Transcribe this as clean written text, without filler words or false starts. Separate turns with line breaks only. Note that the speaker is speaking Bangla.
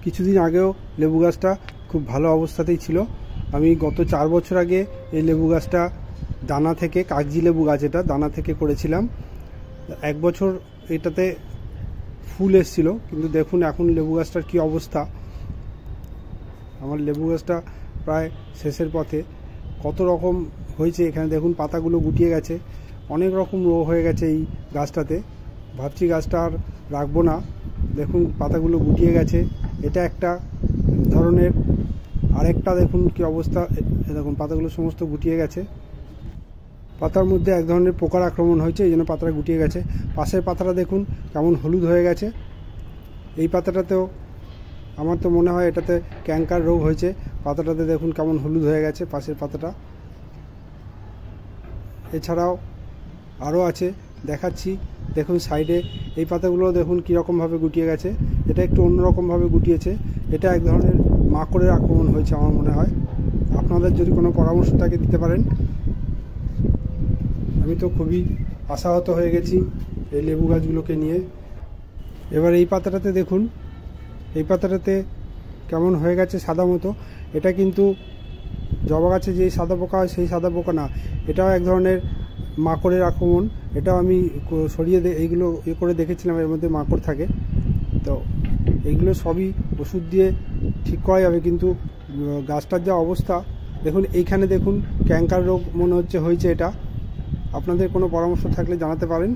কিছুদিন আগেও লেবু গাছটা খুব ভালো অবস্থাতেই ছিল। আমি গত 4 বছর আগে এই লেবু গাছটা দানা থেকে, কাগজি লেবু গাছ এটা, দানা থেকে করেছিলাম। 1 বছর এটাতে ফুল এসেছিল, কিন্তু দেখুন এখন লেবু গাছটার কী অবস্থা। আমার লেবু গাছটা প্রায় শেষের পথে। কত রকম হয়েছে এখানে দেখুন, পাতাগুলো গুটিয়ে গেছে, অনেক রকম রোগ হয়ে গেছে এই গাছটাতে। ভাবছি গাছটা আর রাখবো না। দেখুন পাতাগুলো গুটিয়ে গেছে, এটা একটা ধরনের। আরেকটা দেখুন কি অবস্থা, দেখুন পাতাগুলো সমস্ত গুটিয়ে গেছে। পাতার মধ্যে এক ধরনের পোকার আক্রমণ হয়েছে, এই জন্য পাতাটা গুটিয়ে গেছে। পাশের পাতাটা দেখুন কেমন হলুদ হয়ে গেছে। এই পাতাটাতেও আমার তো মনে হয় এটাতে ক্যাঙ্কার রোগ হয়েছে। পাতাটাতে দেখুন কেমন হলুদ হয়ে গেছে পাশের পাতাটা। এছাড়াও আরও আছে, দেখাচ্ছি। দেখুন সাইডে এই পাতাগুলো দেখুন কীরকমভাবে গুটিয়ে গেছে। এটা একটু অন্যরকমভাবে গুটিয়েছে। এটা এক ধরনের মাকড়ের আক্রমণ হয়েছে আমার মনে হয়। আপনাদের যদি কোনো পরামর্শ থাকে দিতে পারেন। আমি তো খুবই আশাহত হয়ে গেছি এই লেবু গাছগুলোকে নিয়ে। এবার এই পাতাটাতে দেখুন, এই পাতাটাতে কেমন হয়ে গেছে সাদা মতো। এটা কিন্তু জবা গাছে যে সাদা পোকা হয় সেই সাদা পোকা না, এটাও এক ধরনের মাকড়ের আক্রমণ। এটাও আমি সরিয়ে এইগুলো করে দেখেছিলাম, এর মধ্যে মাকড় থাকে। তো এইগুলো সবই ওষুধ দিয়ে ঠিক করা যাবে, কিন্তু গাছটার যা অবস্থা দেখুন। এইখানে দেখুন ক্যাঙ্কার রোগ মনে হচ্ছে হয়েছে এটা। আপনাদের কোনো পরামর্শ থাকলে জানাতে পারেন।